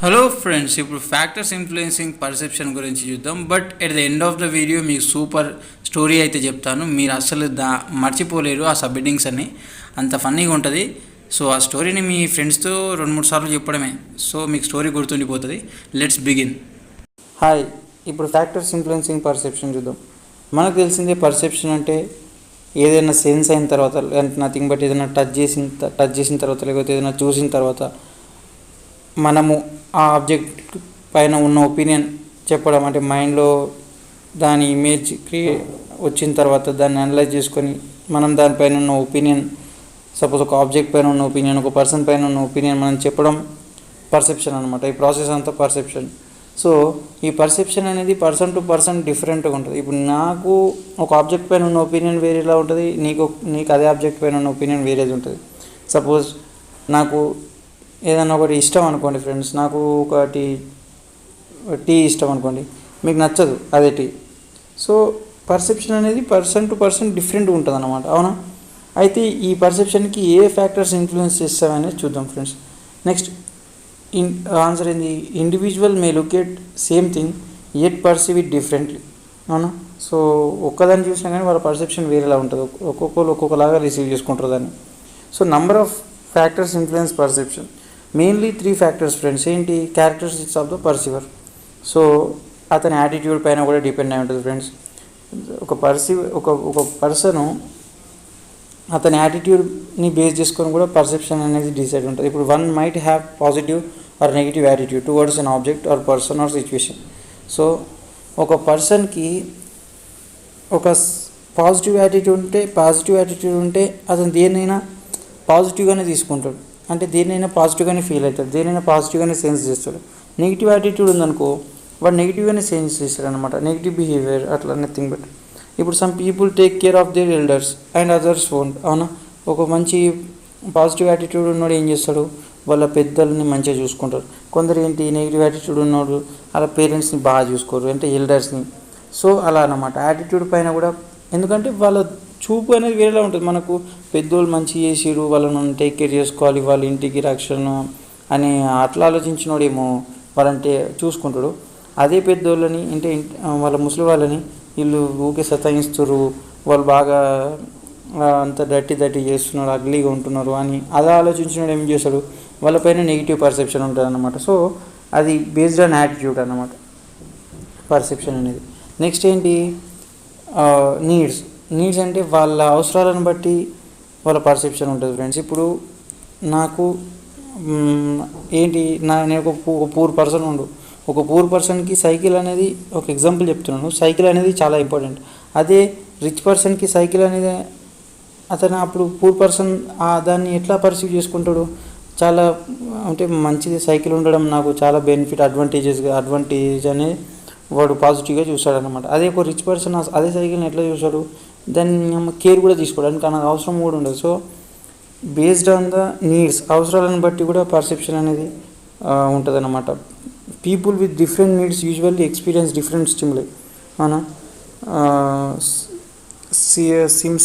Hello friends, ఇప్పుడు factors influencing perception గురించి చూద్దాం. But at the end of the video మీకు సూపర్ స్టోరీ అయితే చెప్తాను. మీరు అసలు మర్చిపోలేరు. ఆ సబ్మిటింగ్స్ అన్ని అంత ఫన్నీగా ఉంటుంది. సో ఆ స్టోరీని మీ ఫ్రెండ్స్తో 2-3 సార్లు చెప్పడమే. సో మీకు స్టోరీ గుర్తుండిపోతుంది. Let's begin. హాయ్, ఇప్పుడు ఫ్యాక్టర్స్ ఇన్ఫ్లుయెన్సింగ్ పర్సెప్షన్ చూద్దాం. మనకు తెలిసిందే పర్సెప్షన్ అంటే ఏదైనా సెన్స్ అయిన తర్వాత, నథింగ్ బట్ ఏదైనా టచ్ చేసిన తర్వాత, లేకపోతే ఏదైనా చూసిన తర్వాత మనము ఆ ఆబ్జెక్ట్ పైన ఉన్న ఒపీనియన్ చెప్పడం. అంటే మైండ్లో దాని ఇమేజ్ వచ్చిన తర్వాత దాన్ని అనలైజ్ చేసుకొని మనం దానిపైన ఉన్న ఒపీనియన్, సపోజ్ ఒక ఆబ్జెక్ట్ పైన ఉన్న ఒపీనియన్, ఒక పర్సన్ పైన ఉన్న ఒపీనియన్ మనం చెప్పడం పర్సెప్షన్ అనమాట. ఈ ప్రాసెస్ అంతా పర్సెప్షన్. సో ఈ పర్సెప్షన్ అనేది పర్సన్ టు పర్సన్ డిఫరెంట్గా ఉంటుంది. ఇప్పుడు నాకు ఒక ఆబ్జెక్ట్ పైన ఉన్న ఒపీనియన్ వేరేలా ఉంటుంది, నీకు అదే ఆబ్జెక్ట్ పైన ఉన్న ఒపీనియన్ వేరేది ఉంటుంది. సపోజ్ నాకు ఏదైనా ఒకటి ఇష్టం అనుకోండి ఫ్రెండ్స్, నాకు ఒకటి టీ ఇష్టం అనుకోండి, మీకు నచ్చదు అదే టీ. సో పర్సెప్షన్ అనేది పర్సన్ టు పర్సన్ డిఫరెంట్గా ఉంటుంది అన్నమాట, అవునా? అయితే ఈ పర్సెప్షన్కి ఏ ఫ్యాక్టర్స్ ఇన్ఫ్లుయెన్స్ చేస్తామనేది చూద్దాం ఫ్రెండ్స్. నెక్స్ట్ ఆన్సర్ ఏంది? Individual may look at same thing at perceive it differently, అవునా? సో ఒక్కదాన్ని చూసినా కానీ వాళ్ళ పర్సెప్షన్ వేరేలా ఉంటుంది. ఒక్కొక్కరు ఒక్కొక్కలాగా రిసీవ్ చేసుకుంటారు దాన్ని. So number of factors influence perception. Mainly 3 factors friends. ఏంటి? Characteristics of the perceiver. So అతని యాటిట్యూడ్ పైన కూడా డిపెండ్ అయి ఉంటుంది ఫ్రెండ్స్. ఒక పర్సను అతని యాటిట్యూడ్ని బేస్ చేసుకొని కూడా పర్సెప్షన్ అనేది డిసైడ్ ఉంటుంది. ఇప్పుడు one might have positive or negative attitude towards an object or person are situation. So ఒక పర్సన్కి ఒక పాజిటివ్ యాటిట్యూడ్ ఉంటే అతను దేన్నైనా పాజిటివ్గానే తీసుకుంటాడు. అంటే దేన్నైనా పాజిటివ్గానే ఫీల్ అవుతాడు, దేన్నైనా పాజిటివ్గానే సెన్స్ చేస్తాడు. నెగిటివ్ యాటిట్యూడ్ ఉందనుకో, వాడు నెగిటివ్గానే సెన్స్ చేస్తాడు అనమాట. నెగిటివ్ బిహేవియర్ అట్లా, నథింగ్ బట్. ఇప్పుడు some people take care of their elders and others won't, అవునా? ఒక మంచి పాజిటివ్ యాటిట్యూడ్ ఉన్నవాడు ఏం చేస్తాడు? వాళ్ళ పెద్దల్ని మంచిగా చూసుకుంటారు. కొందరు ఏంటి, నెగిటివ్ యాటిట్యూడ్ ఉన్నవాడు వాళ్ళ పేరెంట్స్ని బాగా చూసుకోరు, అంటే ఎల్డర్స్ని. సో అలా అన్నమాట యాటిట్యూడ్ పైన కూడా. ఎందుకంటే వాళ్ళ చూపు అనేది వేరేలా ఉంటుంది. మనకు పెద్దోళ్ళు మంచి చేసిరు, వాళ్ళని టేక్ కేర్ చేసుకోవాలి, వాళ్ళ ఇంటికి రక్షణ అని అట్లా ఆలోచించినోడేమో వాళ్ళంటే చూసుకుంటాడు. అదే పెద్దోళ్ళని, అంటే వాళ్ళ ముసలి వాళ్ళని వీళ్ళు ఊకే సతాయిస్తున్నారు, వాళ్ళు బాగా అంత డర్టీ చేస్తున్నారు, అగ్లీగా ఉంటున్నారు అని అలా ఆలోచించినోడు ఏం చేస్తాడు? వాళ్ళపైన నెగిటివ్ పర్సెప్షన్ ఉంటుంది అన్నమాట. సో అది బేస్డ్ ఆన్ యాటిట్యూడ్ అన్నమాట పర్సెప్షన్ అనేది. నెక్స్ట్ ఏంటి? నీడ్స్ అంటే వాళ్ళ అవసరాలను బట్టి వాళ్ళ పర్సెప్షన్ ఉంటుంది ఫ్రెండ్స్. ఇప్పుడు నాకు ఏంటి, నేను ఒక పూర్ పర్సన్ ఒక పూర్ పర్సన్కి సైకిల్ అనేది, ఒక ఎగ్జాంపుల్ చెప్తున్నాను, సైకిల్ అనేది చాలా ఇంపార్టెంట్. అదే రిచ్ పర్సన్కి సైకిల్ అనేది, అతను అప్పుడు పూర్ పర్సన్ దాన్ని ఎట్లా పర్సీవ్ చేసుకుంటాడు? చాలా అంటే మంచిది సైకిల్ ఉండడం, నాకు చాలా బెనిఫిట్, అడ్వాంటేజ్ అనేది వాడు పాజిటివ్గా చూస్తాడనమాట. అదే ఒక రిచ్ పర్సన్ అదే సైకిల్ని ఎట్లా చూస్తాడు? దాన్ని కేర్ కూడా తీసుకోవడానికి నాకు అవసరం కూడా ఉండదు. So based on the needs, అవసరాలను బట్టి కూడా పర్సెప్షన్ అనేది ఉంటుంది అన్నమాట. People with different needs usually experience different stimuli, అవునా?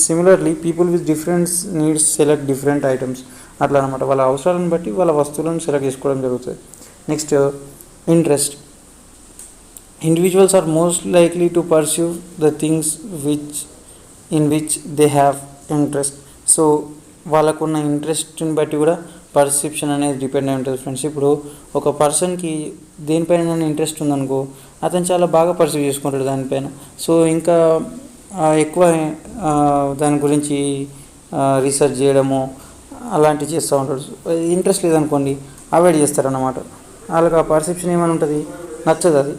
Similarly people with different needs select different items, అట్లా అనమాట. వాళ్ళ అవసరాలను బట్టి వాళ్ళ వస్తువులను సెలెక్ట్ చేసుకోవడం జరుగుతుంది. Next interest. Individuals are most likely to pursue the things in which they have interest. So వాళ్ళకున్న ఇంట్రెస్ట్ని బట్టి కూడా పర్సెప్షన్ అనేది డిపెండ్ అయి ఉంటుంది ఫ్రెండ్స్. ఇప్పుడు ఒక పర్సన్కి దేనిపైన ఇంట్రెస్ట్ ఉందనుకో, అతను చాలా బాగా పర్సీవ్ చేసుకుంటాడు దానిపైన. సో ఇంకా ఎక్కువ దాని గురించి రీసెర్చ్ చేయడము అలాంటివి చేస్తూ ఉంటాడు. ఇంట్రెస్ట్ లేదనుకోండి, అవాయిడ్ చేస్తారన్నమాట. వాళ్ళకి ఆ పర్సెప్షన్ ఏమైనా ఉంటుంది, నచ్చదు అది.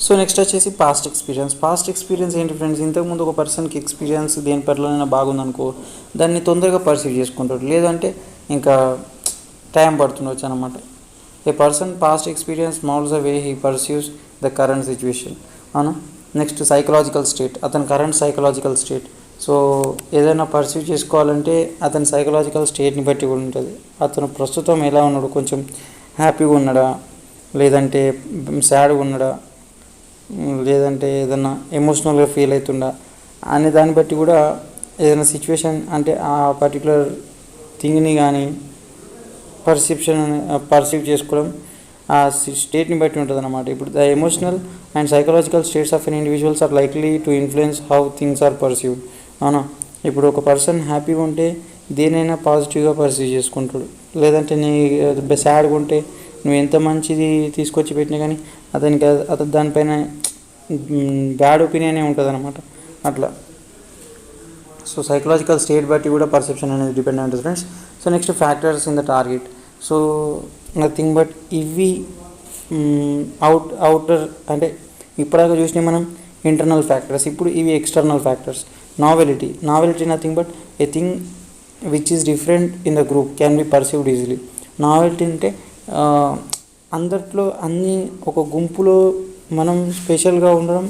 సో నెక్స్ట్ వచ్చేసి పాస్ట్ ఎక్స్పీరియన్స్ ఏంటి ఫ్రెండ్స్? ఇంతకుముందు ఒక పర్సన్కి ఎక్స్పీరియన్స్ దేని పట్లనైనా బాగుందనుకో, దాన్ని తొందరగా పర్సీవ్ చేసుకుంటాడు, లేదంటే ఇంకా టైం పడుతుండొచ్చు అనమాట. A person past experience molds the way he perceives the current situation, అవునా? నెక్స్ట్ సైకలాజికల్ స్టేట్, అతని కరెంట్ సైకలాజికల్ స్టేట్. సో ఏదైనా పర్సీవ్ చేసుకోవాలంటే అతని సైకలాజికల్ స్టేట్ని బట్టి కూడా ఉంటుంది. అతను ప్రస్తుతం ఎలా ఉన్నాడు, కొంచెం హ్యాపీగా ఉన్నాడా, లేదంటే సాడ్గా ఉన్నాడా, లేదంటే ఏదన్నా ఎమోషనల్గా ఫీల్ అవుతుండా అనే దాన్ని బట్టి కూడా ఏదైనా సిచ్యువేషన్, అంటే ఆ పర్టికులర్ థింగ్ని కానీ పర్సీవ్ చేసుకోవడం ఆ స్టేట్ని బట్టి ఉంటుంది అనమాట. ఇప్పుడు the emotional and psychological states of an individuals are likely to influence how things are perceived. అవునా, ఇప్పుడు ఒక పర్సన్ హ్యాపీగా ఉంటే దేనైనా పాజిటివ్గా పర్సీవ్ చేసుకుంటాడు. లేదంటే నీ సాడ్గా ఉంటే నువ్వు ఎంత మంచిది తీసుకొచ్చి పెట్టినా కానీ అతను దానిపైన బ్యాడ్ ఒపీనియనే ఉంటుంది అనమాట. అట్లా సో సైకలాజికల్ స్టేట్ బట్టి కూడా పర్సెప్షన్ అనేది డిపెండ్ ఉంటుంది friends. So next factors in the target. So nothing but ఇవి అవుటర్ అంటే ఇప్పటిదాకా చూసినా మనం ఇంటర్నల్ ఫ్యాక్టర్స్, ఇప్పుడు ఇవి external factors. Novelty nothing but a thing which is different in the group can be perceived easily. Novelty అంటే అందరిలో అన్నీ ఒక గుంపులో మనం స్పెషల్గా ఉండడం,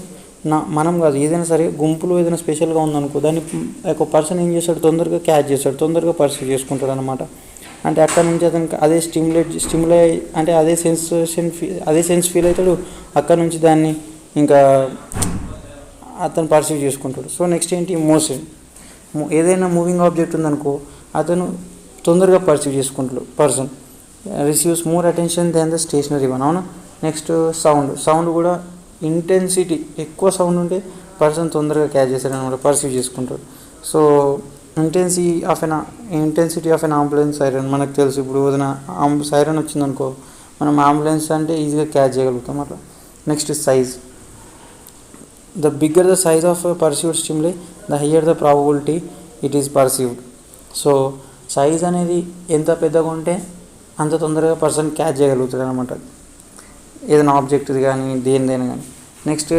మనం కాదు ఏదైనా సరే గుంపులో ఏదైనా స్పెషల్గా ఉందనుకో దాన్ని ఒక పర్సన్ ఏం చేస్తాడు, తొందరగా క్యాచ్ చేస్తాడు, తొందరగా పర్సీవ్ చేసుకుంటాడు అనమాట. అంటే అక్కడ నుంచి అతనికి అదే స్టిమ్యులై అంటే అదే సెన్స్ ఫీల్ అవుతాడు. అక్కడ నుంచి దాన్ని ఇంకా అతను పర్సీవ్ చేసుకుంటాడు. సో నెక్స్ట్ ఏంటి, మోషన్. ఏదైనా మూవింగ్ ఆబ్జెక్ట్ ఉందనుకో అతను తొందరగా పర్సీవ్ చేసుకుంటాడు. Person receives more attention than the stationary one. అవునా, నెక్స్ట్ సౌండ్ కూడా ఇంటెన్సిటీ ఎక్కువ సౌండ్ ఉంటే పర్సన్ తొందరగా క్యాచ్ చేస్తాడు అనమాట, పర్సీవ్ చేసుకుంటాడు. So intensity of an ambulance siren మనకు తెలుసు. ఇప్పుడు ఏదైనా సైరన్ వచ్చిందనుకో మనం అంబులెన్స్ అంటే ఈజీగా క్యాచ్ చేయగలుగుతాం అట్లా. Next size. The bigger the size of perceived stimuli the higher the probability it is perceived. So size అనేది ఎంత పెద్దగా ఉంటే అంత తొందరగా పర్సన్ క్యాచ్ చేయగలుగుతాడు అనమాట, ఏదైనా ఆబ్జెక్ట్ది కానీ దేనిదైనా కానీ. Next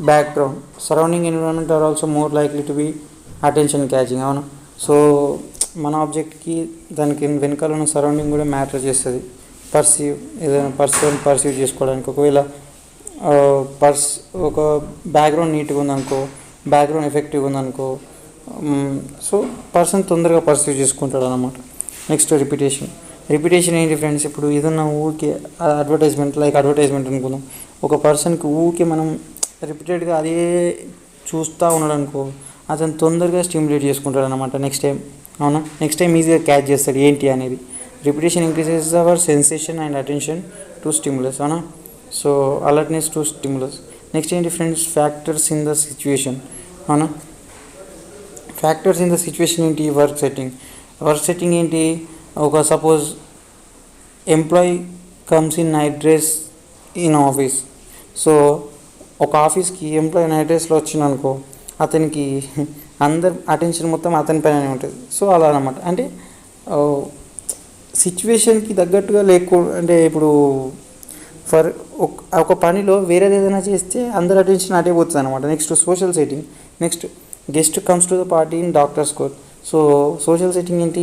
background. Surrounding environment are also more likely to be attention catching. అవును, సో మన ఆబ్జెక్ట్కి దానికి వెనకాల ఉన్న సరౌండింగ్ కూడా మ్యాటర్ చేస్తుంది ఏదైనా పర్సీవ్ చేసుకోవడానికి. ఒకవేళ ఒక బ్యాక్గ్రౌండ్ నీట్గా ఉందనుకో, బ్యాక్గ్రౌండ్ ఎఫెక్టివ్గా ఉందనుకో, సో పర్సన్ తొందరగా పర్సీవ్ చేసుకుంటాడు అనమాట. నెక్స్ట్ రిపిటేషన్ ఏంటి ఫ్రెండ్స్, ఇప్పుడు ఏదన్నా ఊరికే అడ్వర్టైజ్మెంట్ అనుకుందాం. ఒక పర్సన్కి ఊరికే మనం రిపీటెడ్గా అదే చూస్తూ ఉన్నాడు అనుకో అతను తొందరగా స్టిమ్యులేట్ చేసుకుంటాడు అనమాట నెక్స్ట్ టైం ఈజీగా క్యాచ్ చేస్తాడు ఏంటి అనేది. Repetition increases our sensation and attention to stimulus. అవునా, so alertness to stimulus. Next ఏంటి friends, factors in the situation. అవునా, ఫ్యాక్టర్స్ ఇన్ ద సిచ్యువేషన్ ఏంటి, వర్క్ సెట్టింగ్ ఏంటి. ఒక suppose employee comes in night dress in office. So ఒక ఆఫీస్కి employee night డ్రెస్లో వచ్చిందనుకో అతనికి అందరి అటెన్షన్ మొత్తం అతని పైనే ఉంటుంది. సో అలా అనమాట, అంటే సిచ్యువేషన్కి తగ్గట్టుగా అంటే ఇప్పుడు ఒక పనిలో వేరేది ఏదైనా చేస్తే అందరి అటెన్షన్ అటే పోతుంది అనమాట. Next social setting. Next guest comes to the party in doctors court. So social setting ఏంటి,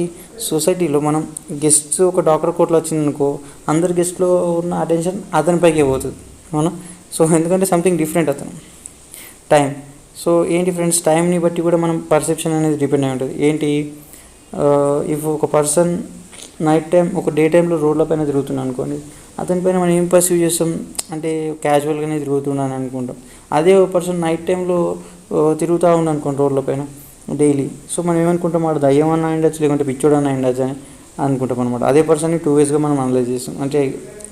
సొసైటీలో మనం గెస్ట్ ఒక డాక్టర్ కోర్టులో వచ్చిందనుకో అందరి గెస్ట్లో ఉన్న అటెన్షన్ అతనిపైకే పోతుంది. అవునా, సో ఎందుకంటే సంథింగ్ డిఫరెంట్ అతను. టైం. సో ఏంటి ఫ్రెండ్స్, టైంని బట్టి కూడా మనం పర్సెప్షన్ అనేది డిపెండ్ అయి ఉంటుంది. ఏంటి, ఇఫ్ ఒక పర్సన్ నైట్ టైం డే టైంలో రోడ్ల పైన తిరుగుతున్నాను అనుకోండి, అతనిపైన మనం ఏం పర్సీవ్ చేస్తాం అంటే క్యాజువల్గానే తిరుగుతున్నాను అనుకుంటాం. అదే ఒక పర్సన్ నైట్ టైంలో తిరుగుతూ ఉన్నాను అనుకోండి రోడ్ల పైన డైలీ, సో మనం ఏమనుకుంటాం, వాడు దయ్యం అన్న ఉండొచ్చు లేకుంటే పిచ్చోడు అన్న ఉండొచ్చు అని అనుకుంటాం అనమాట. అదే పర్సన్ని 2 waysగా మనం అనలైజ్ చేస్తాం, అంటే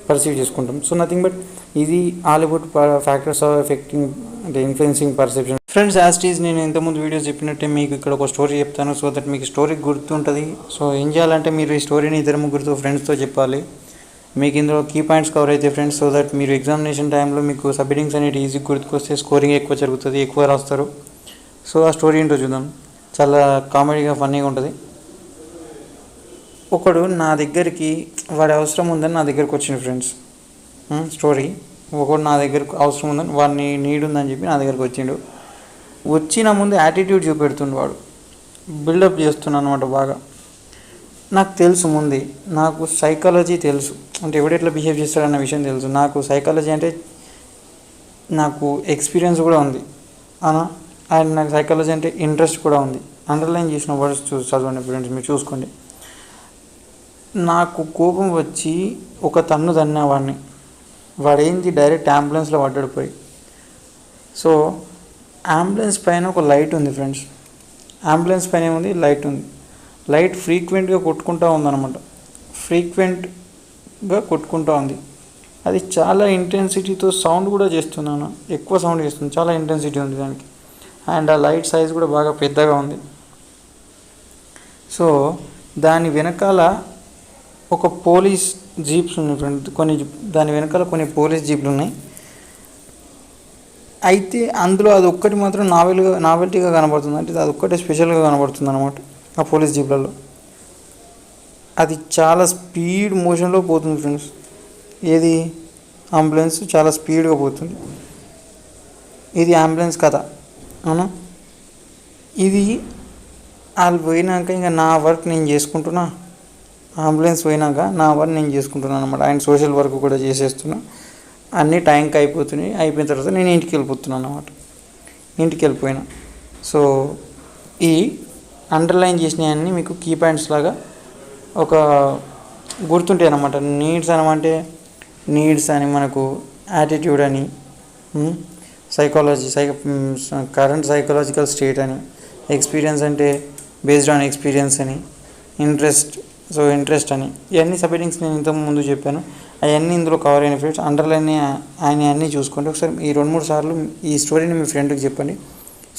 పర్సీవ్ చేసుకుంటాం. సో నథింగ్ బట్ ఇది all about factors of affecting అంటే influencing perception. Friends, as it is నేను ఇంతకుముందు వీడియోస్ చెప్పినట్టే మీకు ఇక్కడ ఒక స్టోరీ చెప్తాను, సో దట్ మీకు స్టోరీ గుర్తుంటుంది. సో ఏం చేయాలంటే మీరు ఈ స్టోరీని 2-3 ఫ్రెండ్స్తో చెప్పాలి. మీకు ఇందులో కీ పాయింట్స్ కవర్ అయితే ఫ్రెండ్స్, సో దట్ మీరు ఎగ్జామినేషన్ టైంలో మీకు సబ్మిటింగ్స్ అనేవి ఈజీగా గుర్తుకొస్తే స్కోరింగ్ ఎక్కువ జరుగుతుంది, ఎక్కువ రాస్తారు. సో ఆ స్టోరీ ఏంటో చూద్దాం. చాలా కామెడీగా ఫన్నీగా ఉంటుంది. ఒకడు నా దగ్గరికి వాడి అవసరం ఉందని నా దగ్గరికి వచ్చింది ఫ్రెండ్స్. స్టోరీ, ఒకడు నా దగ్గరకు అవసరం ఉందని వాడిని నీడ్ ఉందని చెప్పి నా దగ్గరికి వచ్చిన ముందు యాటిట్యూడ్ చూపెడుతుండు వాడు, బిల్డప్ చేస్తున్నాను అనమాట బాగా. నాకు తెలుసు ముందే, నాకు సైకాలజీ తెలుసు, అంటే ఎవడెట్లా బిహేవ్ చేస్తాడన్న విషయం తెలుసు. నాకు సైకాలజీ అంటే నాకు ఎక్స్పీరియన్స్ కూడా ఉంది అండ్ నాకు సైకాలజీ అంటే ఇంట్రెస్ట్ కూడా ఉంది. అండర్లైన్ చేసిన వర్డ్స్ చదవండి ఫ్రెండ్స్, మీరు చూసుకోండి. నాకు కోపం వచ్చి ఒక తన్నా వాడేంది డైరెక్ట్ అంబులెన్స్లో పడ్డాడు పోయి. సో అంబులెన్స్ పైన ఒక లైట్ ఉంది ఫ్రెండ్స్, అంబులెన్స్ పైన ఏముంది, లైట్ ఉంది. లైట్ ఫ్రీక్వెంట్గా కొట్టుకుంటూ ఉందన్నమాట, ఫ్రీక్వెంట్గా కొట్టుకుంటూ ఉంది. అది చాలా ఇంటెన్సిటీతో సౌండ్ కూడా చేస్తున్నాను, ఎక్కువ సౌండ్ చేస్తుంది, చాలా ఇంటెన్సిటీ ఉంది దానికి. అండ్ ఆ లైట్ సైజ్ కూడా బాగా పెద్దగా ఉంది. సో దాని వెనకాల ఒక పోలీస్ జీప్స్ ఉన్నాయి ఫ్రెండ్, దాని వెనకాల కొన్ని పోలీస్ జీప్లు ఉన్నాయి. అయితే అందులో అది ఒక్కటి మాత్రం నావెల్టీగా కనబడుతుంది, అంటే అది ఒక్కటే స్పెషల్గా కనబడుతుంది అనమాట ఆ పోలీస్ జీప్లలో. అది చాలా స్పీడ్ మోషన్లో పోతుంది ఫ్రెండ్స్. ఏది అంబులెన్స్ చాలా స్పీడ్గా పోతుంది. ఇది అంబులెన్స్ కథ అవునా. ఇది వాళ్ళు పోయినాక ఇంకా నా వర్క్ నేను చేసుకుంటున్నా, అంబులెన్స్ పోయినాక నా వర్క్ నేను చేసుకుంటున్నాను అనమాట. ఆయన సోషల్ వర్క్ కూడా చేసేస్తున్నా, అన్నీ టైంకి అయిపోతున్నాయి. అయిపోయిన తర్వాత నేను ఇంటికి వెళ్ళిపోతున్నాను అనమాట. ఇంటికి వెళ్ళిపోయినా. సో ఈ అండర్లైన్ చేసినవన్నీ మీకు కీ పాయింట్స్ లాగా ఒక గుర్తుంటాయి అన్నమాట. నీడ్స్ అని మనకు యాటిట్యూడ్ అని, కరెంట్ సైకలాజికల్ స్టేట్ అని, ఎక్స్పీరియన్స్ అంటే బేస్డ్ ఆన్ ఎక్స్పీరియన్స్ అని, ఇంట్రెస్ట్ అని, ఇవన్నీ సబ్హెడ్డింగ్స్ నేను ఇంతకు ముందు చెప్పాను. అవన్నీ ఇందులో కవర్ అయిన ఫ్రెండ్స్. అండర్లైన్ ఆయన అన్నీ చూసుకోండి ఒకసారి. ఈ 2-3 సార్లు ఈ స్టోరీని మీ ఫ్రెండ్కి చెప్పండి.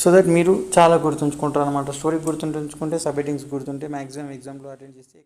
సో దట్ మీరు చాలా గుర్తుంచుకుంటారు అనమాట. స్టోరీ గుర్తుంచుకుంటే సబ్హెడ్డింగ్స్ గుర్తుంటే మ్యాక్సిమం ఎగ్జామ్లో అటెండ్ చేస్తే